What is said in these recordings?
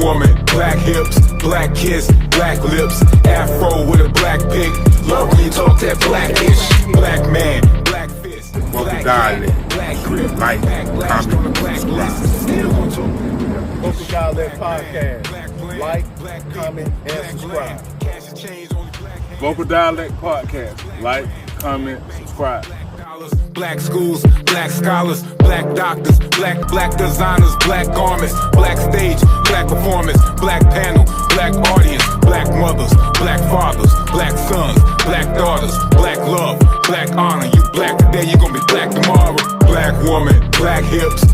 woman, black hips, black kiss, black lips, afro with a black pig. Love when you talk that blackish. Black man, black fist, black dialect, black grip, like, comment, subscribe. Vocal Dialect Podcast. Like, comment, and subscribe. Vocal Dialect Podcast. Like, comment, subscribe. Black schools, black scholars, black doctors, black designers, black garments, black stage, black performance, black panel, black audience, black mothers, black fathers, black sons, black daughters, black love, black honor. You black today, you gonna be black tomorrow. Black woman, black hips.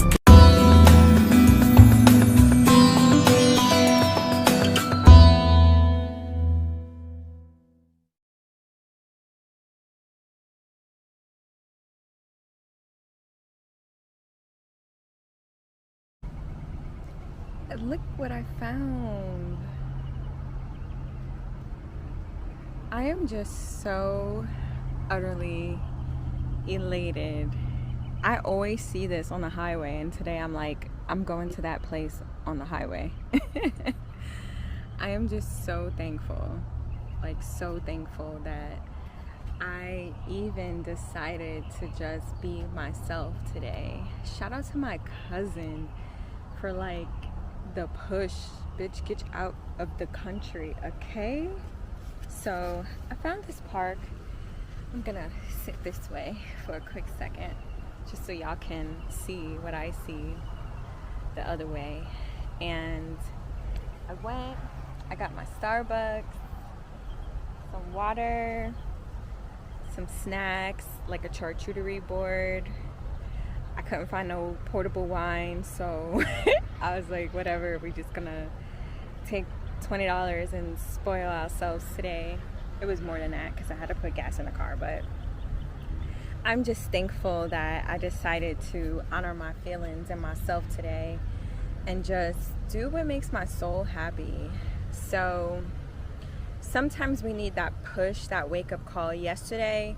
Look what I found. I am just so utterly elated. I always see this on the highway, and today I'm like, I'm going to that place on the highway. I am just so thankful, like so thankful that I even decided to just be myself today. Shout out to my cousin for like the push. Bitch, get you out of the country, okay? So I found this park. I'm gonna sit this way for a quick second just so y'all can see what I see the other way. And I got my Starbucks, some water, some snacks, like a charcuterie board. I couldn't find no portable wine, so I was like, whatever, we're just gonna take $20 and spoil ourselves today. It was more than that because I had to put gas in the car, but I'm just thankful that I decided to honor my feelings and myself today and just do what makes my soul happy. So sometimes we need that push, that wake-up call. Yesterday,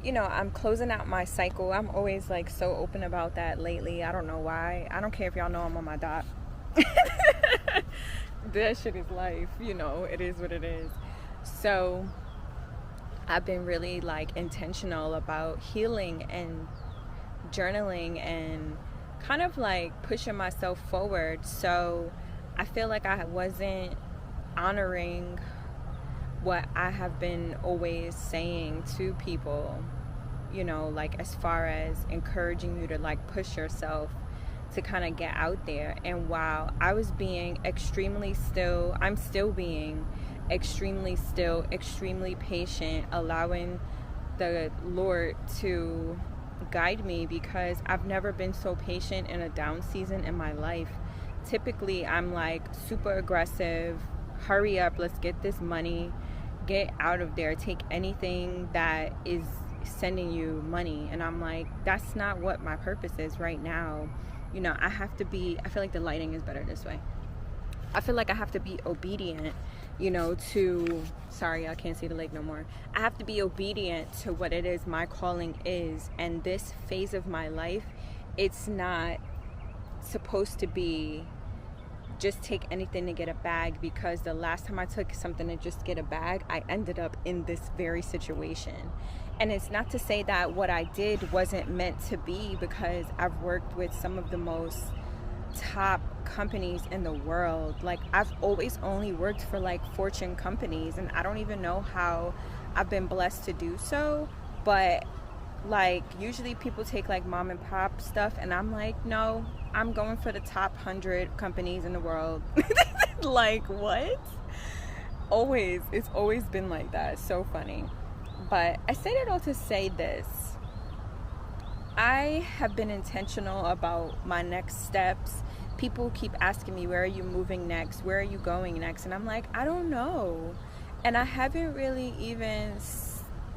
you know, I'm closing out my cycle. I'm always like so open about that lately. I don't know why. I don't care if y'all know I'm on my dot. That shit is life, you know, it is what it is. So I've been really like intentional about healing and journaling and kind of like pushing myself forward. So I feel like I wasn't honoring what I have been always saying to people, you know, like as far as encouraging you to like push yourself to kind of get out there. And while I was being extremely still, I'm still being extremely still, extremely patient, allowing the Lord to guide me, because I've never been so patient in a down season in my life. Typically I'm like super aggressive, hurry up, let's get this money, get out of there, take anything that is sending you money. And I'm like, that's not what my purpose is right now. You know, I feel like the lighting is better this way. I feel like I have to be obedient, you know, sorry, I can't see the lake no more. I have to be obedient to what it is my calling is. And this phase of my life, it's not supposed to be just take anything to get a bag, because the last time I took something to just get a bag, I ended up in this very situation. And it's not to say that what I did wasn't meant to be, because I've worked with some of the most top companies in the world. Like I've always only worked for like Fortune companies, and I don't even know how I've been blessed to do so. But like usually people take like mom and pop stuff, and I'm like, no, I'm going for the top 100 companies in the world. Like what? It's always been like that. So funny. But I say that all to say this. I have been intentional about my next steps. People keep asking me, where are you moving next? Where are you going next? And I'm like, I don't know. And I haven't really even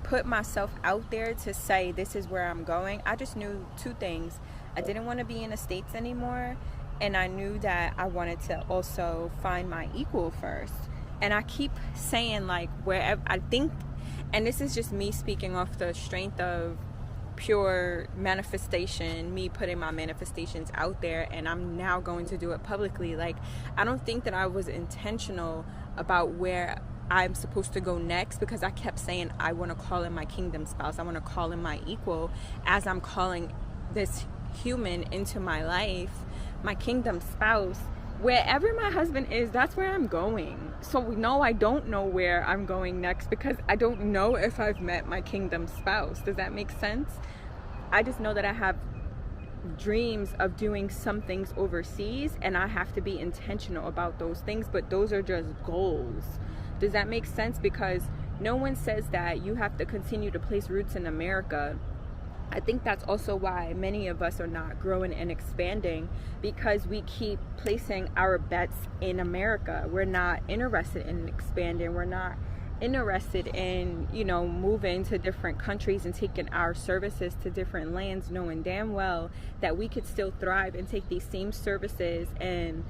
put myself out there to say this is where I'm going. I just knew two things. I didn't want to be in the States anymore, and I knew that I wanted to also find my equal first. And I keep saying like wherever I think, and this is just me speaking off the strength of pure manifestation, me putting my manifestations out there, and I'm now going to do it publicly. Like, I don't think that I was intentional about where I'm supposed to go next, because I kept saying I want to call in my kingdom spouse, I want to call in my equal, as I'm calling this human into my life, my kingdom spouse. Wherever my husband is, that's where I'm going. So no, I don't know where I'm going next, because I don't know if I've met my kingdom spouse. Does that make sense? I just know that I have dreams of doing some things overseas, and I have to be intentional about those things, but those are just goals. Does that make sense? Because no one says that you have to continue to place roots in America. I think that's also why many of us are not growing and expanding, because we keep placing our bets in America. We're not interested in expanding. We're not interested in, moving to different countries and taking our services to different lands, knowing damn well that we could still thrive and take these same services and,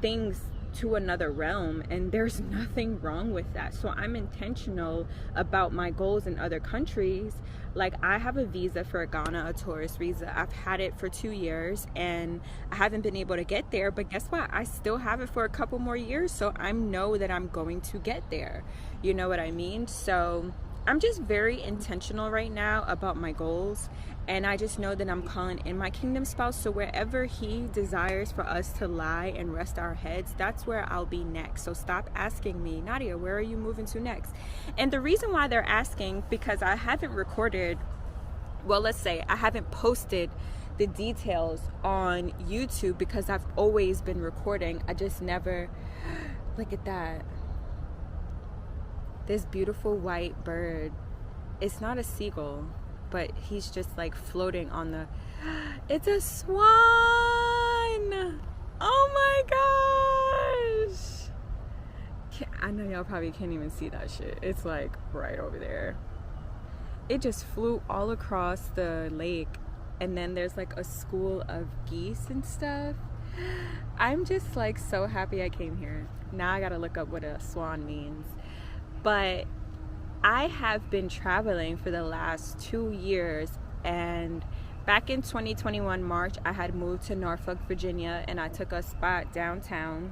things to another realm, and there's nothing wrong with that. So I'm intentional about my goals in other countries. Like, I have a visa for Ghana, a tourist visa. I've had it for 2 years and I haven't been able to get there, but guess what? I still have it for a couple more years, so I know that I'm going to get there. You know what I mean? So I'm just very intentional right now about my goals, and I just know that I'm calling in my kingdom spouse. So wherever he desires for us to lie and rest our heads, that's where I'll be next. So stop asking me, Nadia, where are you moving to next? And the reason why they're asking, because I haven't recorded, well, let's say I haven't posted the details on YouTube, because I've always been recording. I just never, look at that. This beautiful white bird. It's not a seagull, but he's just like floating on the, it's a swan. Oh my gosh. I know y'all probably can't even see that shit. It's like right over there. It just flew all across the lake, and then there's like a school of geese and stuff. I'm just like so happy I came here. Now I gotta look up what a swan means. But I have been traveling for the last 2 years, and back in 2021 March, I had moved to Norfolk, Virginia, and I took a spot downtown.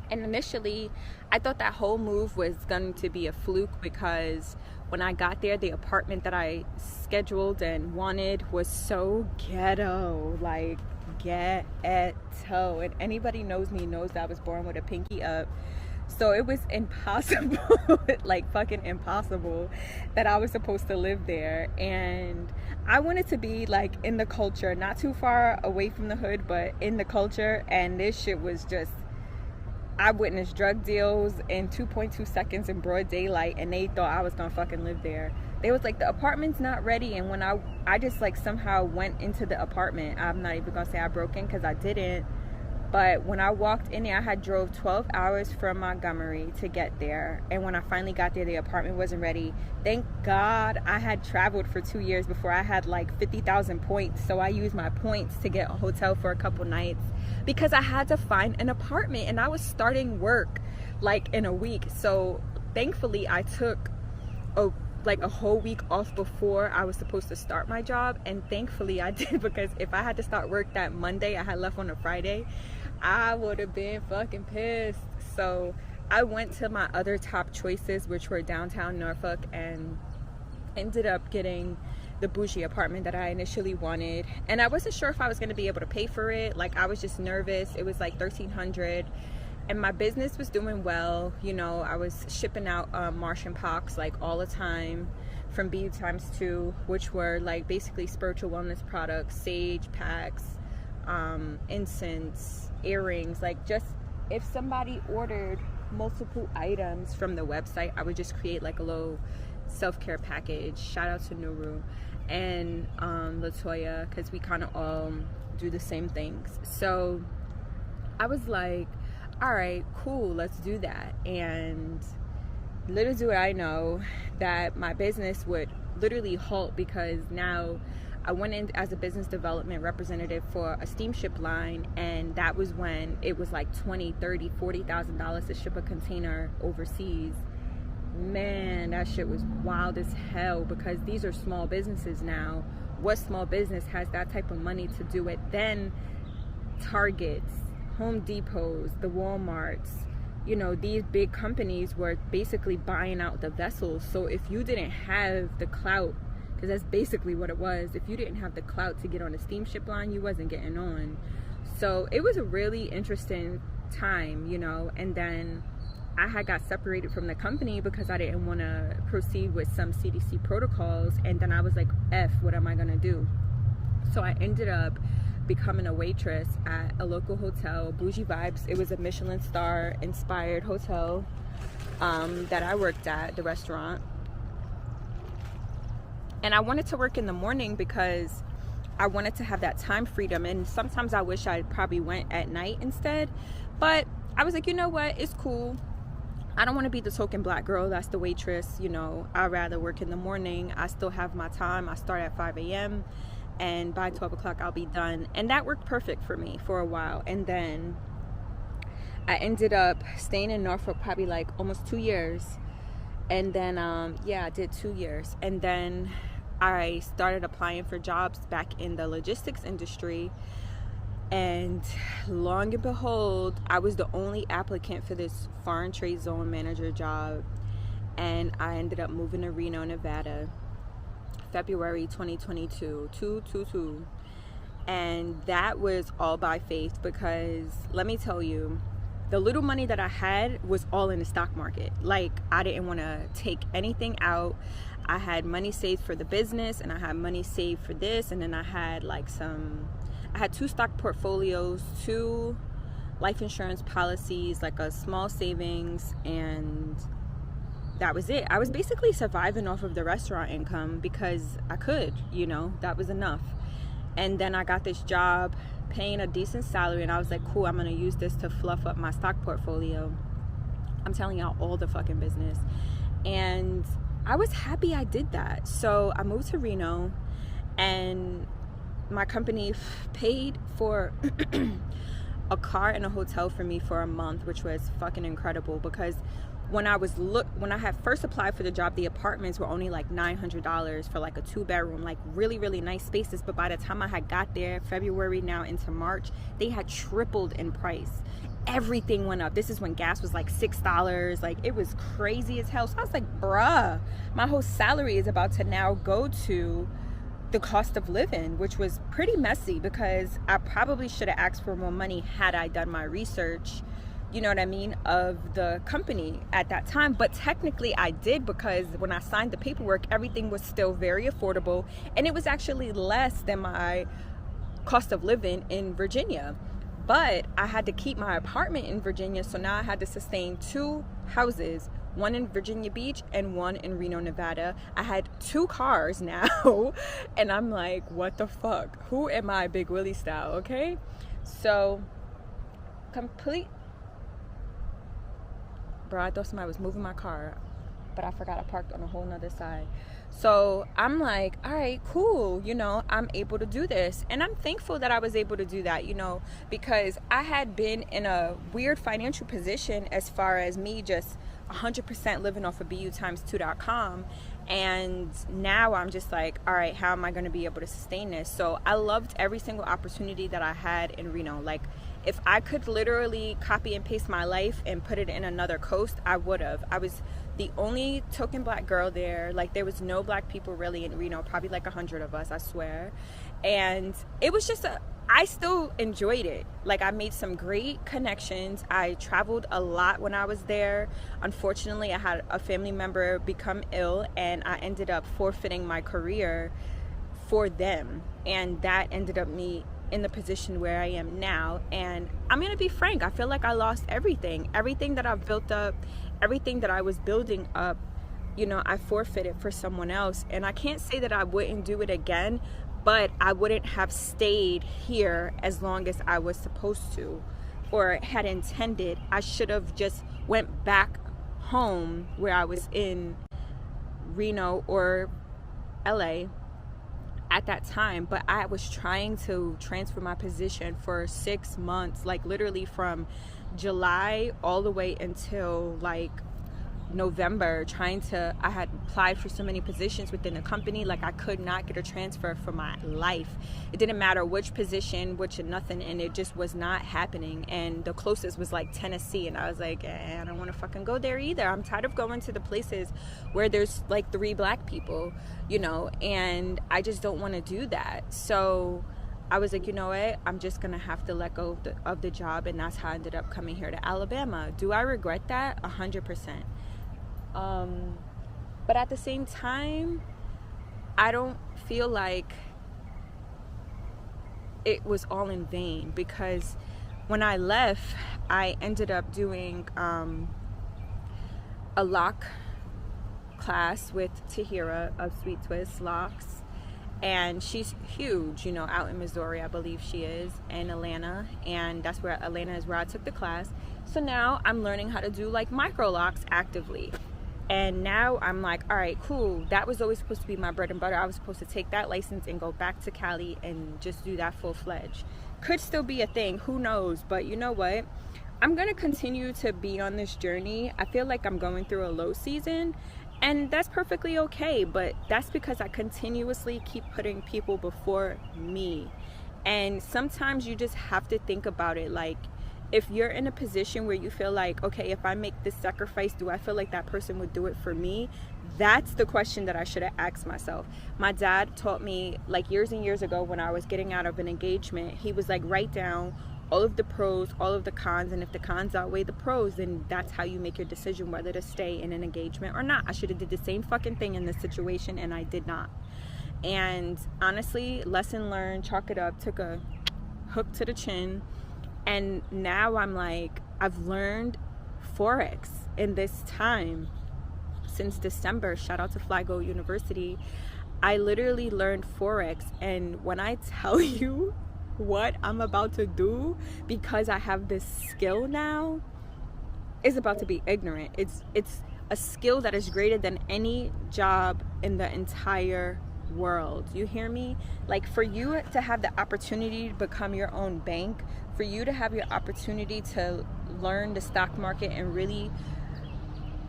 And initially, I thought that whole move was going to be a fluke, because when I got there, the apartment that I scheduled and wanted was so ghetto, like ghetto. And anybody knows me knows that I was born with a pinky up. So it was impossible, like fucking impossible, that I was supposed to live there. And I wanted to be like in the culture, not too far away from the hood, but in the culture. And this shit was just, I witnessed drug deals in 2.2 seconds in broad daylight, and they thought I was gonna fucking live there. They was like, the apartment's not ready. And when I just like somehow went into the apartment, I'm not even gonna say I broke in, because I didn't. But when I walked in there, I had drove 12 hours from Montgomery to get there. And when I finally got there, the apartment wasn't ready. Thank God I had traveled for 2 years before. I had like 50,000 points. So I used my points to get a hotel for a couple nights, because I had to find an apartment, and I was starting work like in a week. So thankfully I took a whole week off before I was supposed to start my job. And thankfully I did, because if I had to start work that Monday, I had left on a Friday, I would have been fucking pissed. So I went to my other top choices, which were downtown Norfolk, and ended up getting the bougie apartment that I initially wanted. And I wasn't sure if I was going to be able to pay for it. Like, I was just nervous. It was like $1,300, and my business was doing well. I was shipping out Martian Pox like all the time from B2, which were like basically spiritual wellness products, sage packs, incense, earrings. Like, just if somebody ordered multiple items from the website, I would just create like a little self-care package. Shout out to Nuru and Latoya, because we kind of all do the same things. So I was like, all right, cool, let's do that. And little do I know that my business would literally halt, because now I went in as a business development representative for a steamship line, and that was when it was like $20,000, $30,000, $40,000 to ship a container overseas. man, that shit was wild as hell, because these are small businesses now. What small business has that type of money to do it? Then Targets, Home Depots, the Walmarts, you know, these big companies were basically buying out the vessels. So if you didn't have the clout, because that's basically what it was, if you didn't have the clout to get on a steamship line, you wasn't getting on. So it was a really interesting time, you know. And then I had got separated from the company because I didn't want to proceed with some CDC protocols. And then I was like, F, what am I going to do? So I ended up becoming a waitress at a local hotel, Bougie Vibes. It was a Michelin star inspired hotel that I worked at, the restaurant. And I wanted to work in the morning because I wanted to have that time freedom. And sometimes I wish I probably went at night instead. But I was like, you know what? It's cool. I don't want to be the token black girl that's the waitress. You know, I'd rather work in the morning. I still have my time. I start at 5 a.m. and by 12 o'clock I'll be done. And that worked perfect for me for a while. And then I ended up staying in Norfolk probably like almost 2 years. And then, I did 2 years. And then I started applying for jobs back in the logistics industry. And long and behold, I was the only applicant for this foreign trade zone manager job. And I ended up moving to Reno, Nevada, February 2022, 222. And that was all by faith, because let me tell you, the little money that I had was all in the stock market. Like, I didn't want to take anything out. I had money saved for the business, and I had money saved for this, and then I had like I had 2 stock portfolios, 2 life insurance policies, like a small savings, and that was it. I was basically surviving off of the restaurant income because I could, you know, that was enough. And then I got this job paying a decent salary, and I was like, cool, I'm gonna use this to fluff up my stock portfolio. I'm telling y'all all the fucking business. And I was happy I did that. So I moved to Reno, and my company paid for a car and a hotel for me for a month, which was fucking incredible, because when I had first applied for the job, the apartments were only like $900 for like a 2-bedroom, like really, really nice spaces. But by the time I had got there, February now into March, they had tripled in price. Everything went up. This is when gas was like $6. Like, it was crazy as hell. So I was like, bruh, my whole salary is about to now go to the cost of living, which was pretty messy, because I probably should have asked for more money had I done my research, you know what I mean, of the company at that time. But technically I did, because when I signed the paperwork, everything was still very affordable, and it was actually less than my cost of living in Virginia. But I had to keep my apartment in Virginia, so now I had to sustain 2 houses, one in Virginia Beach and one in Reno, Nevada. I had 2 cars now, and I'm like, what the fuck? Who am I, Big Willie style, okay? So, bro, I thought somebody was moving my car, but I forgot I parked on a whole nother side. So I'm like, all right, cool, you know, I'm able to do this. And I'm thankful that I was able to do that, you know, because I had been in a weird financial position as far as me just 100% living off of BUtimes2.com. And now I'm just like, all right, how am I going to be able to sustain this? So I loved every single opportunity that I had in Reno. Like, if I could literally copy and paste my life and put it in another coast, I would have. I was the only token black girl there. Like, there was no black people really in Reno, probably like 100 of us, I swear. And it was just I still enjoyed it. Like, I made some great connections. I traveled a lot when I was there. Unfortunately, I had a family member become ill, and I ended up forfeiting my career for them. And that ended up me in the position where I am now. And I'm gonna be frank, I feel like I lost everything that I've built up, everything that I was building up, you know, I forfeited for someone else. And I can't say that I wouldn't do it again, but I wouldn't have stayed here as long as I was supposed to or had intended. I should have just went back home where I was in Reno or LA at that time. But I was trying to transfer my position for 6 months, like literally from July all the way until like November I had applied for so many positions within the company. Like, I could not get a transfer for my life. It didn't matter which position, which and nothing, and it just was not happening. And the closest was like Tennessee, and I was like, I don't want to fucking go there either. I'm tired of going to the places where there's like 3 black people, you know, and I just don't want to do that. So I was like, you know what, I'm just gonna have to let go of the job, and that's how I ended up coming here to Alabama. Do I regret that? 100%. But at the same time, I don't feel like it was all in vain, because when I left, I ended up doing a lock class with Tahira of Sweet Twist Locks, and she's huge, you know, out in Missouri, I believe she is, and Atlanta, and Atlanta is where I took the class. So now I'm learning how to do like micro locks actively. And now I'm like, all right, cool. That was always supposed to be my bread and butter. I was supposed to take that license and go back to Cali and just do that full-fledged. Could still be a thing, who knows? But you know what? I'm going to continue to be on this journey. I feel like I'm going through a low season, and that's perfectly okay. But that's because I continuously keep putting people before me. And sometimes you just have to think about it, like, if you're in a position where you feel like, okay, if I make this sacrifice, do I feel like that person would do it for me? That's the question that I should have asked myself. My dad taught me, like, years and years ago when I was getting out of an engagement, he was like, write down all of the pros, all of the cons, and if the cons outweigh the pros, then that's how you make your decision whether to stay in an engagement or not. I should have did the same fucking thing in this situation, and I did not. And honestly, lesson learned, chalk it up, took a hook to the chin. And now I'm like, I've learned Forex in this time since December. Shout out to Flygo University. I literally learned Forex. And when I tell you what I'm about to do, because I have this skill now, it's about to be ignorant. It's a skill that is greater than any job in the entire world. You hear me? Like, for you to have the opportunity to become your own bank, for you to have your opportunity to learn the stock market and really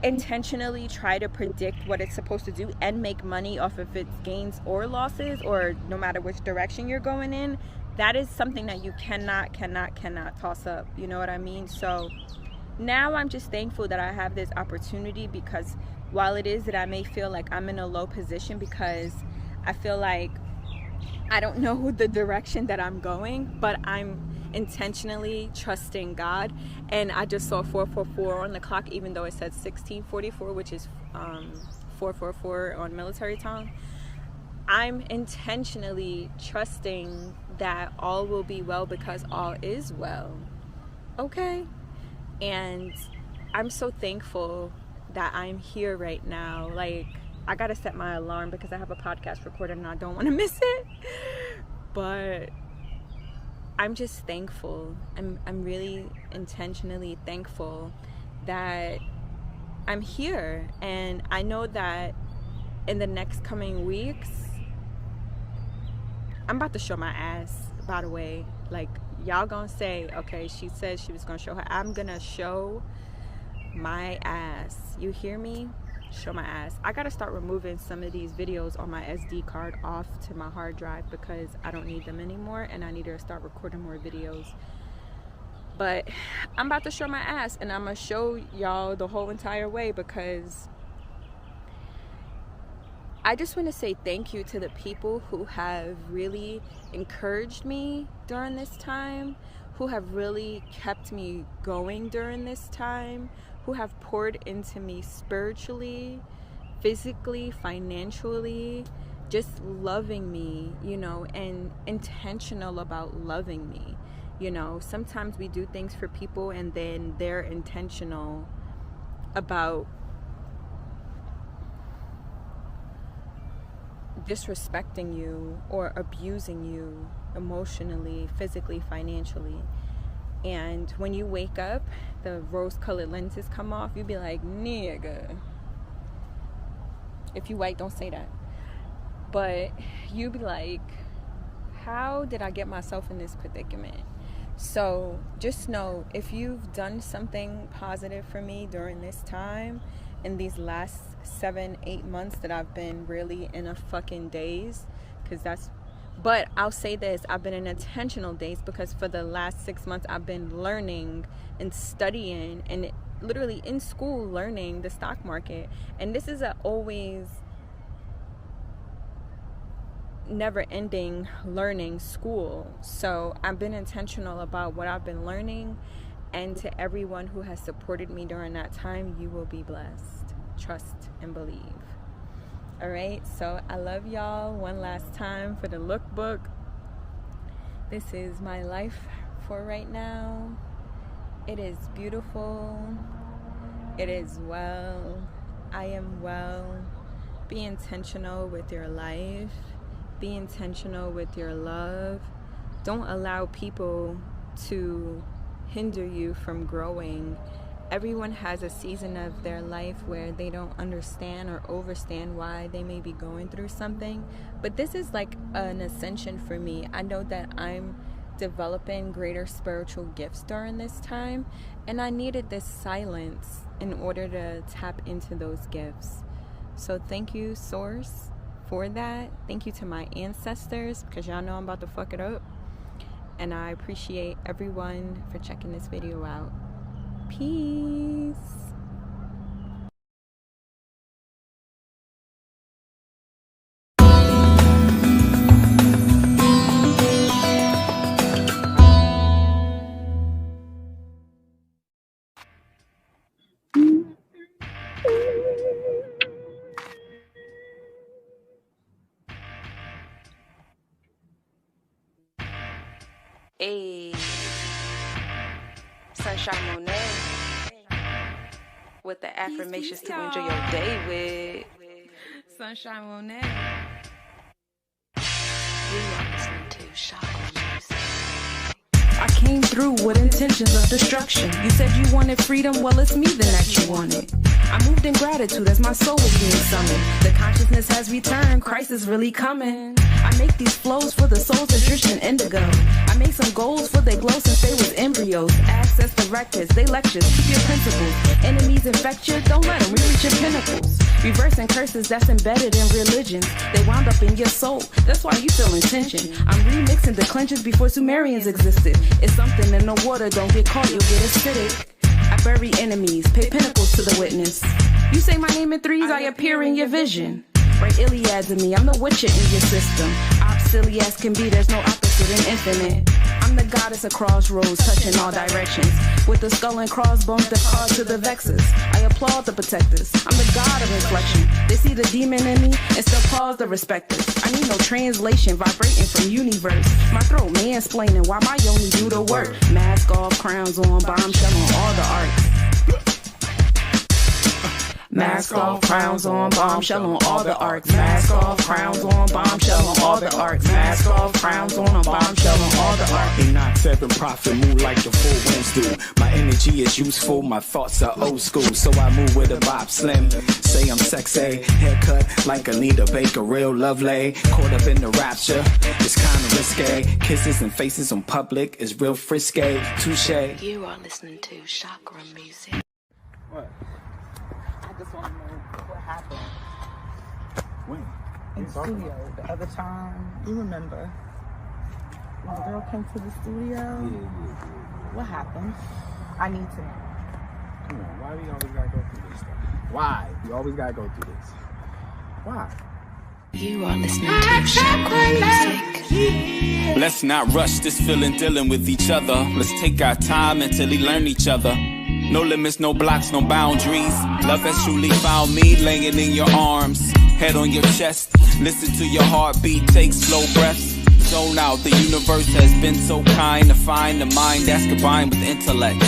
intentionally try to predict what it's supposed to do and make money off of its gains or losses, or no matter which direction you're going in, that is something that you cannot toss up. You know what I mean? So now I'm just thankful that I have this opportunity, because while it is that I may feel like I'm in a low position because I feel like I don't know the direction that I'm going, but I'm intentionally trusting God. And I just saw 444 on the clock, even though it said 1644, which is 444 on military time. I'm intentionally trusting that all will be well, because all is well. Okay? And I'm so thankful that I'm here right now. Like, I gotta set my alarm because I have a podcast recorded and I don't want to miss it. But I'm just thankful. I'm really intentionally thankful that I'm here. And I know that in the next coming weeks, I'm about to show my ass, by the way. Like, y'all gonna say, okay, she said she was gonna show her. I'm gonna show my ass. You hear me? Show my ass. I gotta start removing some of these videos on my SD card off to my hard drive, because I don't need them anymore, and I need to start recording more videos. But I'm about to show my ass, and I'm gonna show y'all the whole entire way, because I just want to say thank you to the people who have really encouraged me during this time, who have really kept me going during this time, who have poured into me spiritually, physically, financially, just loving me, you know, and intentional about loving me. You know, sometimes we do things for people and then they're intentional about disrespecting you or abusing you emotionally, physically, financially. And when you wake up, the rose-colored lenses come off. You be like, nigga. If you white, don't say that. But you be like, how did I get myself in this predicament? So just know, if you've done something positive for me during this time, in these last 7-8 months that I've been really in a fucking daze, but I'll say this, I've been in intentional daze because for the last 6 months I've been learning and studying and literally in school learning the stock market. And this is a always never ending learning school. So I've been intentional about what I've been learning, and to everyone who has supported me during that time, you will be blessed. Trust and believe. All right, so I love y'all. One last time for the lookbook. This is my life for right now. It is beautiful. It is well. I am well. Be intentional with your life. Be intentional with your love. Don't allow people to hinder you from growing. Everyone has a season of their life where they don't understand or overstand why they may be going through something. But this is like an ascension for me. I know that I'm developing greater spiritual gifts during this time, and I needed this silence in order to tap into those gifts. So thank you, Source, for that. Thank you to my ancestors, because y'all know I'm about to fuck it up. And I appreciate everyone for checking this video out. Peace. Hey, Sunshine Monet with the affirmations to enjoy your day with Sunshine Monet. You are listening to Chakra Music. I came through with intentions of destruction. You said you wanted freedom, well it's me then that you wanted. I moved in gratitude as my soul was being summoned. The consciousness has returned, Christ is really coming. I make these flows for the souls adrift in indigo. I make some goals for they glow since they was embryos. Access the records, they lectures, keep your principles. Enemies infect you, don't let them reach your pinnacles. Reversing curses that's embedded in religions. They wound up in your soul, that's why you feel tension. I'm remixing declensions before Sumerians existed. It's something in the water, don't get caught, you'll get acidic. I bury enemies, pay pinnacles to the witness. You say my name in threes, I appear in your vision. Write Iliads in me, I'm the witcher in your system. Silly as can be, there's no opposite in infinite. I'm the goddess of crossroads, touching all directions. With the skull and crossbones that call to the vexes. I applaud the protectors, I'm the god of inflection. They see the demon in me and still pause the respecters. I need no translation, vibrating from universe. My throat mansplaining while my yoni do the work. Mask off, crowns on, bombshell on all the arts. Mask off, crowns on, bombshell on all the arts. Mask off, crowns on, bombshell on all the arts. Mask off, crowns on, bombshell on all the arts. Enoch 7 prophet, move like the full winds do. My energy is useful, my thoughts are old school. So I move with a Bob Slim. Say I'm sexy, haircut like Anita Baker, real lovely. Caught up in the rapture, it's kinda risque. Kisses and faces on public is real frisky. Touche. You are listening to Chakra Music. What? I just want to know what happened When? in studio the other time. You remember when the girl came to the studio? Yeah. What happened? I need to know. Come on, why we always gotta go through this stuff? Why? We always gotta go through this. Why? You are listening to Chakra Music. Let's not rush this feeling, dealing with each other. Let's take our time until we learn each other. No limits, no blocks, no boundaries. Love has truly found me, laying in your arms. Head on your chest, listen to your heartbeat, take slow breaths. Zone out, the universe has been so kind to find a mind that's combined with intellect.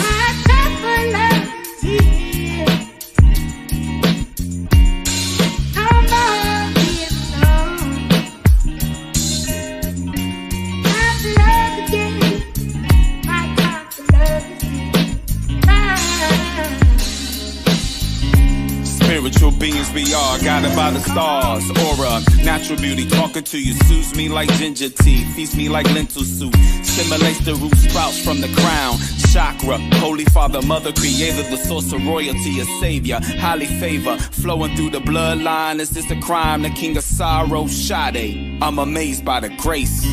Spiritual beings we are, guided by the stars. Aura, natural beauty, talking to you soothes me like ginger tea, feeds me like lentil soup, stimulates the root sprouts from the crown. chakra. Holy Father, Mother, Creator, the source of royalty, a savior, highly favor, flowing through the bloodline. Is this a crime? The king of sorrow, Sade. I'm amazed by the grace.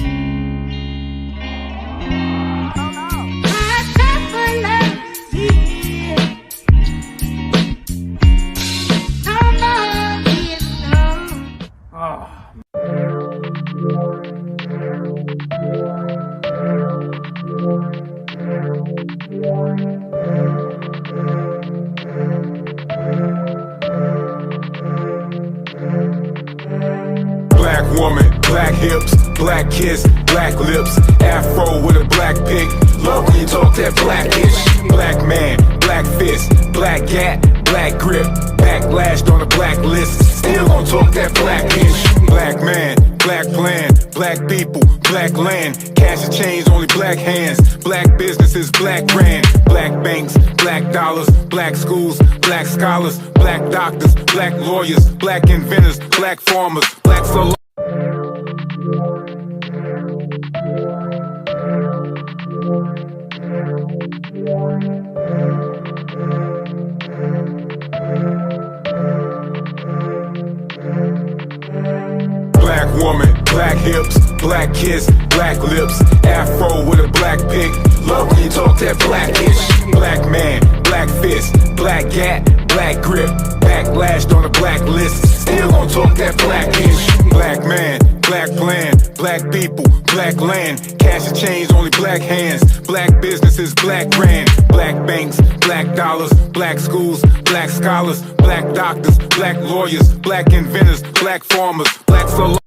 Black woman, black hips, black kiss, black lips, afro with a black pick. Love when you talk that blackish. Black man, black fist, black gat, black grip, backlashed on the blacklist. Still gon' talk that blackish. Black man, black plan, black people, black land, cash and change, only black hands. Black businesses, black brand, black banks, black dollars, black schools, black scholars, black doctors, black lawyers, black inventors, black farmers, black solo. Black woman, black hips, black kiss, black lips, afro with a black pick. Love when you talk that blackish. Black man, black fist, black gat, black grip, backlashed on the blacklist. Still gon' talk that blackish. Black man, black plan, black people, black land, cash and change, only black hands. Black businesses, black brand, black banks, black dollars, black schools, black scholars, black doctors, black lawyers, black inventors, black farmers, black solo.